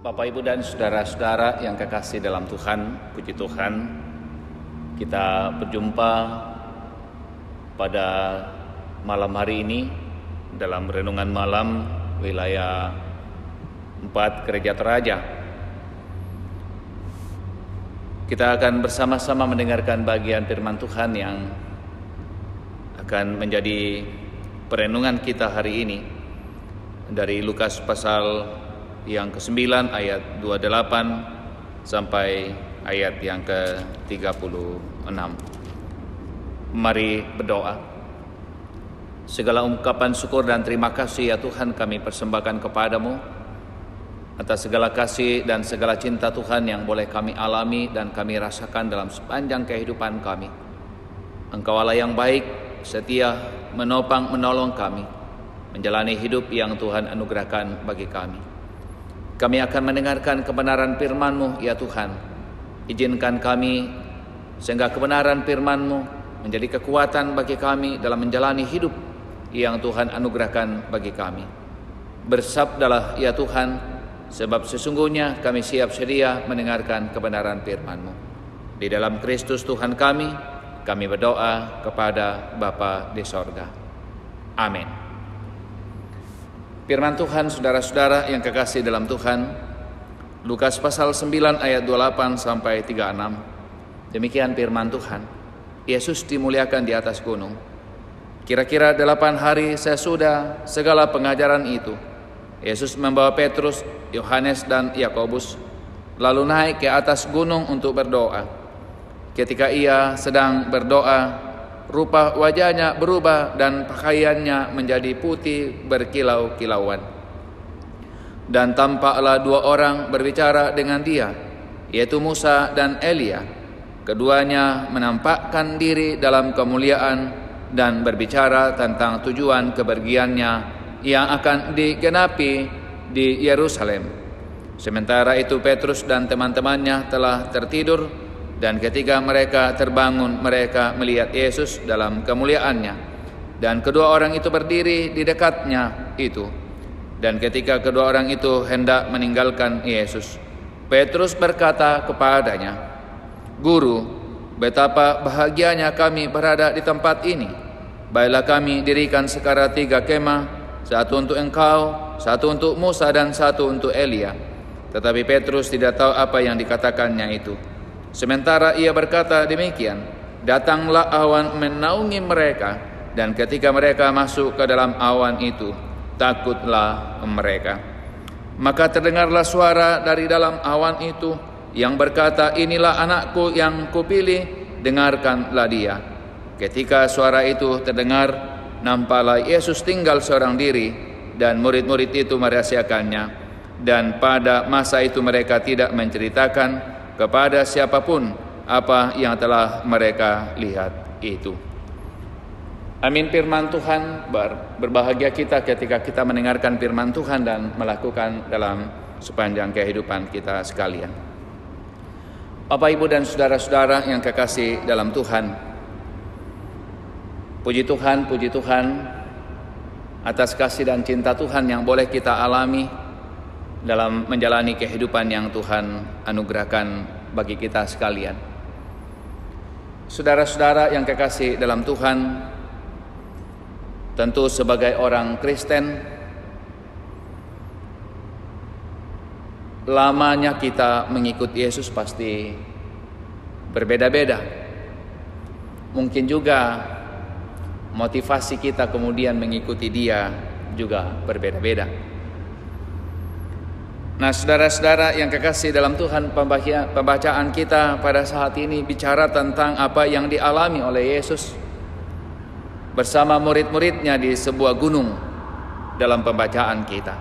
Bapak, Ibu, dan saudara-saudara yang kekasih dalam Tuhan, puji Tuhan, kita berjumpa pada malam hari ini dalam renungan malam wilayah 4 Gereja Toraja. Kita akan bersama-sama mendengarkan bagian firman Tuhan yang akan menjadi perenungan kita hari ini dari Lukas pasal yang ke-9 ayat 28 sampai ayat yang ke-36. Mari berdoa. Segala ungkapan syukur dan terima kasih ya Tuhan kami persembahkan kepadamu atas segala kasih dan segala cinta Tuhan yang boleh kami alami dan kami rasakan dalam sepanjang kehidupan kami. Engkau Allah yang baik, setia, menopang, menolong kami menjalani hidup yang Tuhan anugerahkan bagi kami. Kami akan mendengarkan kebenaran firman-Mu ya Tuhan. Izinkan kami sehingga kebenaran firman-Mu menjadi kekuatan bagi kami dalam menjalani hidup yang Tuhan anugerahkan bagi kami. Bersabdalah ya Tuhan, sebab sesungguhnya kami siap sedia mendengarkan kebenaran firman-Mu. Di dalam Kristus Tuhan kami berdoa kepada Bapa di sorga. Amin. Firman Tuhan, saudara-saudara yang kekasih dalam Tuhan, Lukas pasal 9 ayat 28 sampai 36. Demikian firman Tuhan. Yesus dimuliakan di atas gunung. Kira-kira 8 hari sesudah segala pengajaran itu, Yesus membawa Petrus, Yohanes dan Yakobus lalu naik ke atas gunung untuk berdoa. Ketika ia sedang berdoa, rupa wajahnya berubah dan pakaiannya menjadi putih berkilau-kilauan. Dan tampaklah 2 orang berbicara dengan dia, yaitu Musa dan Elia. Keduanya menampakkan diri dalam kemuliaan dan berbicara tentang tujuan kepergiannya yang akan digenapi di Yerusalem. Sementara itu Petrus dan teman-temannya telah tertidur. Dan ketika mereka terbangun, mereka melihat Yesus dalam kemuliaannya. Dan kedua orang itu berdiri di dekatnya itu. Dan ketika kedua orang itu hendak meninggalkan Yesus, Petrus berkata kepadanya, "Guru, betapa bahagianya kami berada di tempat ini. Baiklah kami dirikan sekarang 3 kemah, satu untuk engkau, satu untuk Musa dan satu untuk Elia." Tetapi Petrus tidak tahu apa yang dikatakannya itu. Sementara ia berkata demikian, datanglah awan menaungi mereka, dan ketika mereka masuk ke dalam awan itu, takutlah mereka. Maka terdengarlah suara dari dalam awan itu yang berkata, "Inilah anakku yang kupilih, dengarkanlah dia." Ketika suara itu terdengar, nampaklah Yesus tinggal seorang diri, dan murid-murid itu merahasiakannya. Dan pada masa itu mereka tidak menceritakan kepada siapapun apa yang telah mereka lihat itu. Amin. Firman Tuhan, berbahagia kita ketika kita mendengarkan firman Tuhan dan melakukan dalam sepanjang kehidupan kita sekalian. Bapak, Ibu, dan saudara-saudara yang kekasih dalam Tuhan, puji Tuhan atas kasih dan cinta Tuhan yang boleh kita alami dalam menjalani kehidupan yang Tuhan anugerahkan bagi kita sekalian. Saudara-saudara yang kekasih dalam Tuhan, tentu sebagai orang Kristen, lamanya kita mengikuti Yesus pasti berbeda-beda. Mungkin juga motivasi kita kemudian mengikuti Dia juga berbeda-beda. Nah, saudara-saudara yang kekasih dalam Tuhan, pembacaan kita pada saat ini bicara tentang apa yang dialami oleh Yesus bersama murid-muridnya di sebuah gunung dalam pembacaan kita.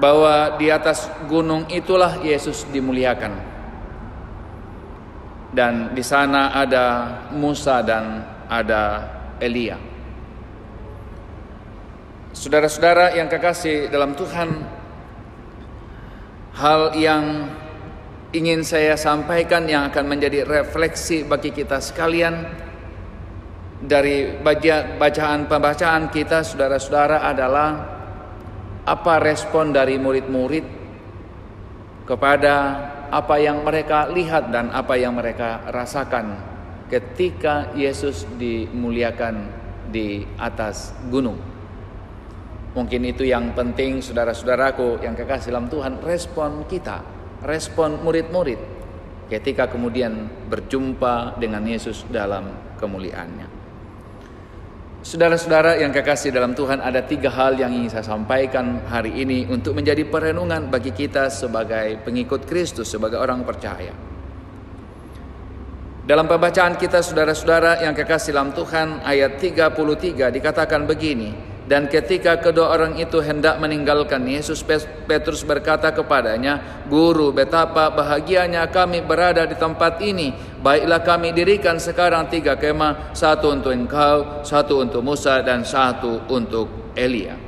Bahwa di atas gunung itulah Yesus dimuliakan. Dan di sana ada Musa dan ada Elia. Saudara-saudara yang kekasih dalam Tuhan, hal yang ingin saya sampaikan yang akan menjadi refleksi bagi kita sekalian dari bacaan pembacaan kita, saudara-saudara, adalah apa respon dari murid-murid kepada apa yang mereka lihat dan apa yang mereka rasakan ketika Yesus dimuliakan di atas gunung. Mungkin itu yang penting, saudara-saudaraku yang kekasih dalam Tuhan, respon kita, respon murid-murid ketika kemudian berjumpa dengan Yesus dalam kemuliaannya. Saudara-saudara yang kekasih dalam Tuhan, ada 3 hal yang ingin saya sampaikan hari ini untuk menjadi perenungan bagi kita sebagai pengikut Kristus, sebagai orang percaya. Dalam pembacaan kita, saudara-saudara yang kekasih dalam Tuhan, ayat 33 dikatakan begini, dan ketika kedua orang itu hendak meninggalkan Yesus, Petrus berkata kepadanya, Guru, betapa bahagianya kami berada di tempat ini. Baiklah kami dirikan sekarang 3 kemah, 1 untuk engkau, 1 untuk Musa, dan 1 untuk Elia.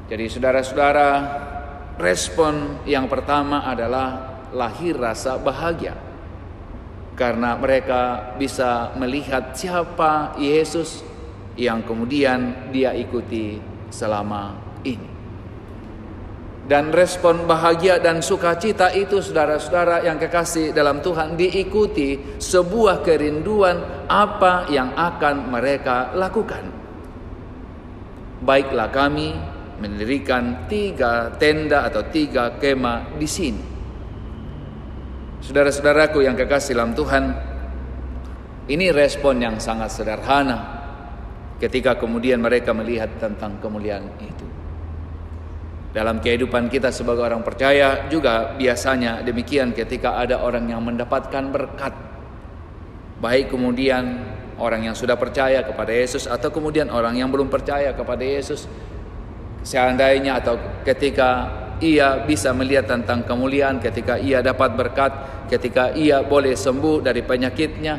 Jadi saudara-saudara, respon yang pertama adalah lahir rasa bahagia. Karena mereka bisa melihat siapa Yesus yang kemudian dia ikuti selama ini. Dan respon bahagia dan sukacita itu, saudara-saudara yang kekasih dalam Tuhan, diikuti sebuah kerinduan apa yang akan mereka lakukan. Baiklah kami mendirikan 3 tenda atau 3 kemah di sini. Saudara-saudaraku yang kekasih dalam Tuhan, ini respon yang sangat sederhana ketika kemudian mereka melihat tentang kemuliaan itu. Dalam kehidupan kita sebagai orang percaya juga biasanya demikian ketika ada orang yang mendapatkan berkat. Baik kemudian orang yang sudah percaya kepada Yesus atau kemudian orang yang belum percaya kepada Yesus. Seandainya atau ketika ia bisa melihat tentang kemuliaan, ketika ia dapat berkat, ketika ia boleh sembuh dari penyakitnya,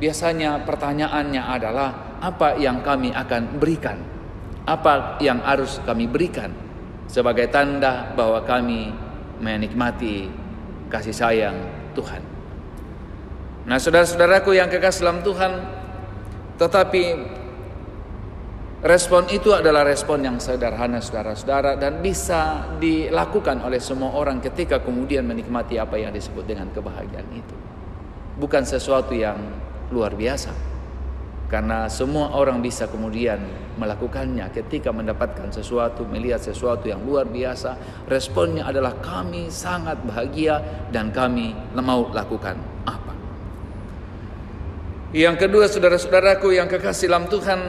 biasanya pertanyaannya adalah, apa yang kami akan berikan? Apa yang harus kami berikan sebagai tanda bahwa kami menikmati kasih sayang Tuhan? Nah, saudara-saudaraku yang kekasih dalam Tuhan, tetapi respon itu adalah respon yang sederhana, saudara-saudara, dan bisa dilakukan oleh semua orang ketika kemudian menikmati apa yang disebut dengan kebahagiaan itu. Bukan sesuatu yang luar biasa, karena semua orang bisa kemudian melakukannya ketika mendapatkan sesuatu, melihat sesuatu yang luar biasa. Responnya adalah kami sangat bahagia dan kami mau lakukan apa. Yang kedua, saudara-saudaraku yang kekasih dalam Tuhan,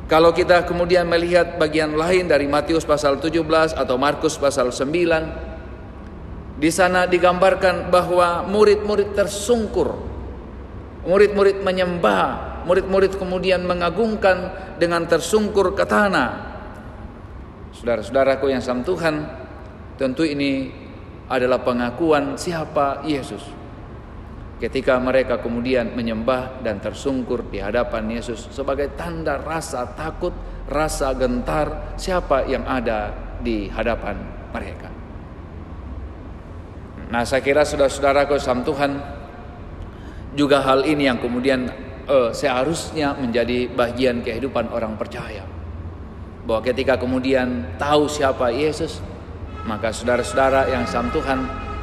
kalau kita kemudian melihat bagian lain dari Matius pasal 17 atau Markus pasal 9, di sana digambarkan bahwa murid-murid tersungkur, murid-murid menyembah, murid-murid kemudian mengagungkan dengan tersungkur ke tanah. Saudara-saudaraku yang sama Tuhan, tentu ini adalah pengakuan siapa Yesus. Ketika mereka kemudian menyembah dan tersungkur di hadapan Yesus sebagai tanda rasa takut, rasa gentar siapa yang ada di hadapan mereka. Nah, saya kira saudara-saudaraku sama Tuhan, juga hal ini yang kemudian seharusnya menjadi bagian kehidupan orang percaya. Bahwa ketika kemudian tahu siapa Yesus, maka saudara-saudara yang sama Tuhan,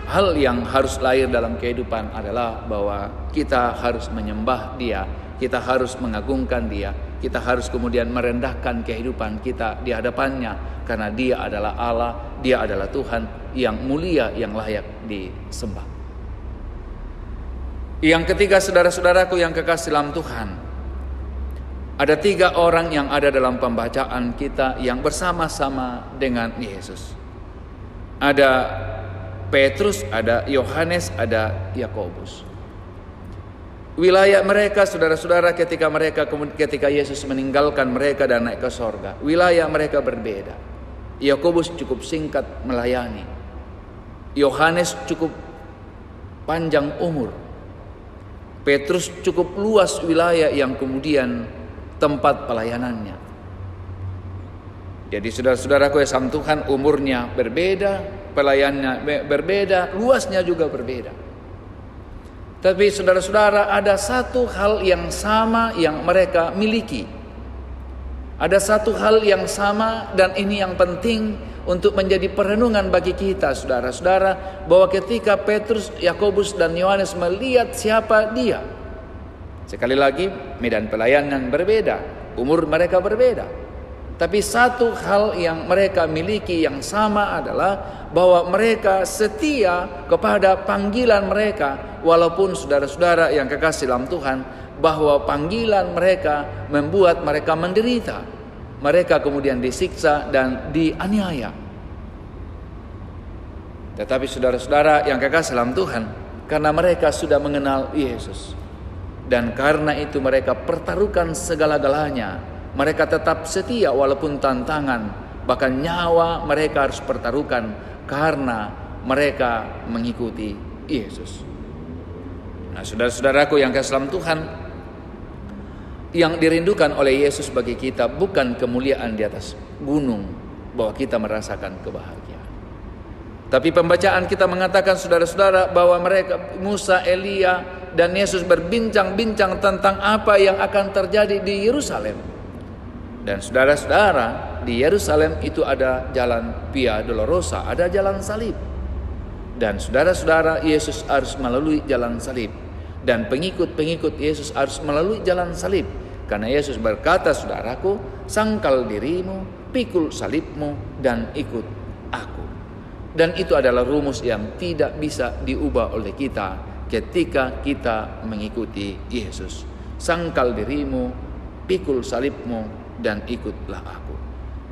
hal yang harus lahir dalam kehidupan adalah bahwa kita harus menyembah Dia, kita harus mengagungkan Dia, kita harus kemudian merendahkan kehidupan kita di hadapannya, karena Dia adalah Allah, Dia adalah Tuhan yang mulia, yang layak disembah. Yang ketiga, saudara-saudaraku yang kekasih dalam Tuhan, ada 3 orang yang ada dalam pembacaan kita yang bersama-sama dengan Yesus. Ada Petrus, ada Yohanes, ada Yakobus. Wilayah mereka, saudara-saudara, ketika Yesus meninggalkan mereka dan naik ke sorga, wilayah mereka berbeda. Yakobus cukup singkat melayani, Yohanes cukup panjang umur, Petrus cukup luas wilayah yang kemudian tempat pelayanannya. Jadi saudara-saudaraku yang sama Tuhan, umurnya berbeda, pelayannya berbeda, luasnya juga berbeda. Tapi saudara-saudara, ada satu hal yang sama yang mereka miliki, Ada satu hal yang sama dan ini yang penting untuk menjadi perenungan bagi kita saudara-saudara, bahwa ketika Petrus, Yakobus dan Yohanes melihat siapa dia, sekali lagi medan pelayanan berbeda, umur mereka berbeda, tapi satu hal yang mereka miliki yang sama adalah bahwa mereka setia kepada panggilan mereka. Walaupun saudara-saudara yang kekasih dalam Tuhan, bahwa panggilan mereka membuat mereka menderita, mereka kemudian disiksa dan dianiaya. Tetapi saudara-saudara yang kekasih dalam Tuhan, karena mereka sudah mengenal Yesus, dan karena itu mereka pertaruhkan segala-galanya, mereka tetap setia walaupun tantangan, bahkan nyawa mereka harus pertaruhkan karena mereka mengikuti Yesus. Nah, saudara-saudaraku yang kasih dalam Tuhan, yang dirindukan oleh Yesus bagi kita bukan kemuliaan di atas gunung, bahwa kita merasakan kebahagiaan. Tapi pembacaan kita mengatakan saudara-saudara bahwa mereka, Musa, Elia, dan Yesus berbincang-bincang tentang apa yang akan terjadi di Yerusalem. Dan saudara-saudara, di Yerusalem itu ada jalan Via Dolorosa, ada jalan salib. Dan saudara-saudara, Yesus harus melalui jalan salib. Dan pengikut-pengikut Yesus harus melalui jalan salib. Karena Yesus berkata, saudaraku, sangkal dirimu, pikul salibmu, dan ikut aku. Dan itu adalah rumus yang tidak bisa diubah oleh kita ketika kita mengikuti Yesus. Sangkal dirimu, pikul salibmu, dan ikutlah aku.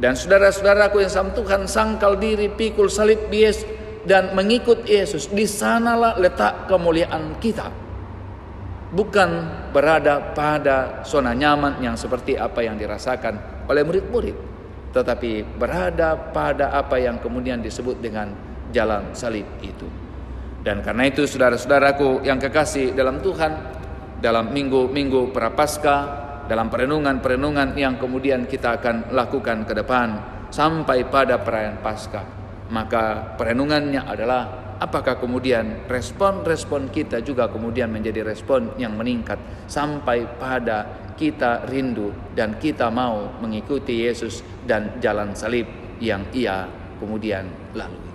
Dan saudara-saudaraku yang sama Tuhan, sangkal diri, pikul salib Yesus, dan mengikut Yesus, di sanalah letak kemuliaan kita. Bukan berada pada zona nyaman yang seperti apa yang dirasakan oleh murid-murid, tetapi berada pada apa yang kemudian disebut dengan jalan salib itu. Dan karena itu saudara-saudaraku yang kekasih dalam Tuhan, dalam minggu-minggu Prapaskah, dalam perenungan-perenungan yang kemudian kita akan lakukan ke depan sampai pada perayaan Paskah, maka perenungannya adalah apakah kemudian respon-respon kita juga kemudian menjadi respon yang meningkat sampai pada kita rindu dan kita mau mengikuti Yesus dan jalan salib yang Ia kemudian lalui.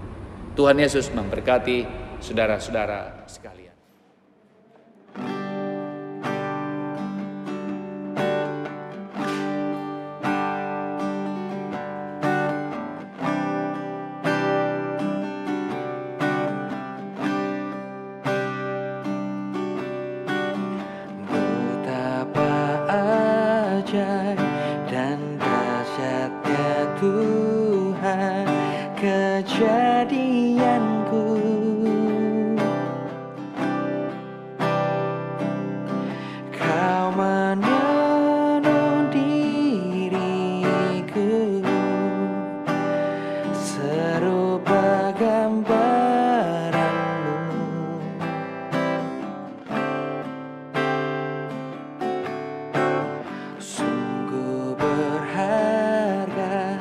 Tuhan Yesus memberkati saudara-saudara sekalian. Dan dahsyatnya Tuhan kejadianku, Kau menuntun diriku serupa gambaranmu. Sungguh berharga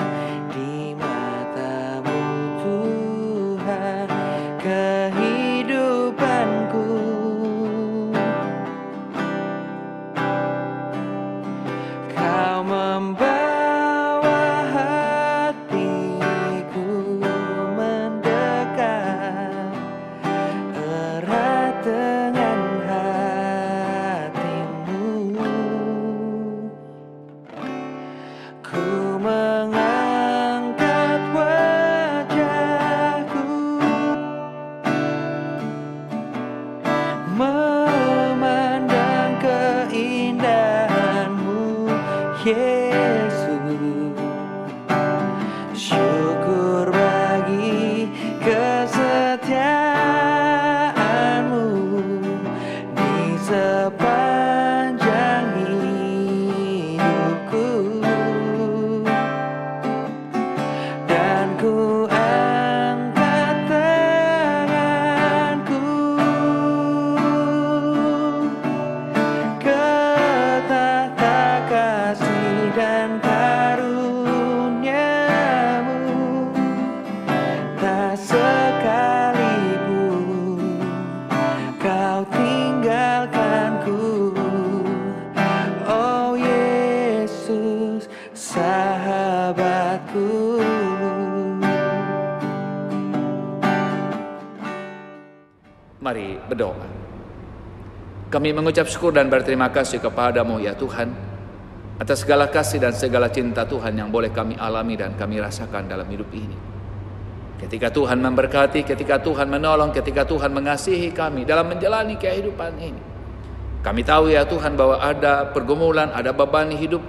di matamu Tuhan kehidupanku. Kau membawa hatiku mendekat erat dengan hatimu. Ku mengangkat wajahku, memandang keindahan-Mu, Yesus. Syukur bagi kesetiaan-Mu di sepanjang hidupku. Dan ku angkat tanganku ke tahta kasih dan Mari berdoa. Kami mengucap syukur dan berterima kasih kepada-Mu ya Tuhan, atas segala kasih dan segala cinta Tuhan yang boleh kami alami dan kami rasakan dalam hidup ini. Ketika Tuhan memberkati, ketika Tuhan menolong, ketika Tuhan mengasihi kami dalam menjalani kehidupan ini. Kami tahu ya Tuhan bahwa ada pergumulan, ada beban hidup.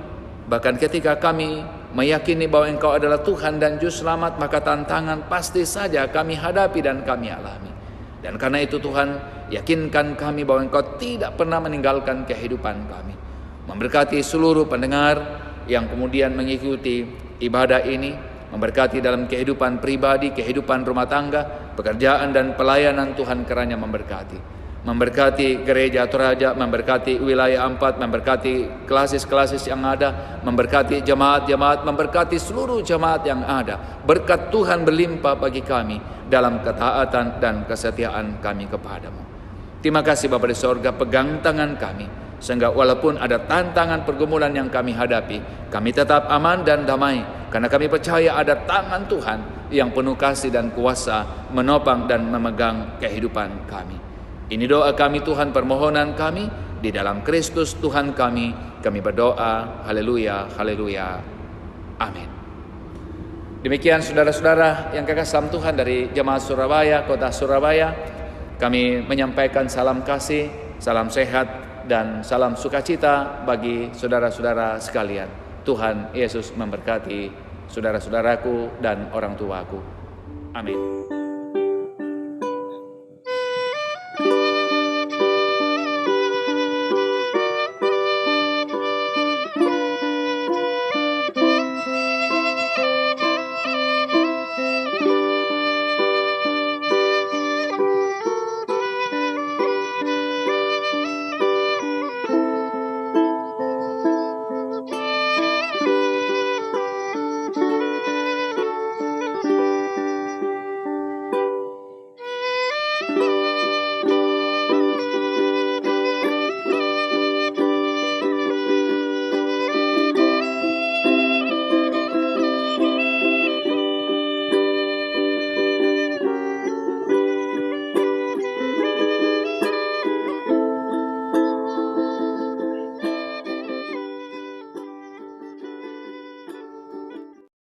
Bahkan ketika kami meyakini bahwa Engkau adalah Tuhan dan Juru Selamat, maka tantangan pasti saja kami hadapi dan kami alami. Dan karena itu Tuhan, yakinkan kami bahwa Engkau tidak pernah meninggalkan kehidupan kami. Memberkati seluruh pendengar yang kemudian mengikuti ibadah ini, memberkati dalam kehidupan pribadi, kehidupan rumah tangga, pekerjaan dan pelayanan Tuhan kiranya memberkati. Memberkati gereja Toraja, memberkati wilayah 4, memberkati klasis-klasis yang ada, memberkati jemaat-jemaat, memberkati seluruh jemaat yang ada. Berkat Tuhan berlimpah bagi kami dalam ketaatan dan kesetiaan kami kepadamu. Terima kasih Bapa di sorga, pegang tangan kami, sehingga walaupun ada tantangan pergumulan yang kami hadapi, kami tetap aman dan damai, karena kami percaya ada tangan Tuhan yang penuh kasih dan kuasa menopang dan memegang kehidupan kami. Ini doa kami Tuhan, permohonan kami di dalam Kristus Tuhan kami berdoa. Haleluya, haleluya, amin. Demikian saudara-saudara yang kekasih dalam Tuhan, dari Jemaat Surabaya, Kota Surabaya, kami menyampaikan salam kasih, salam sehat, dan salam sukacita bagi saudara-saudara sekalian. Tuhan Yesus memberkati saudara-saudaraku dan orang tuaku. Amin.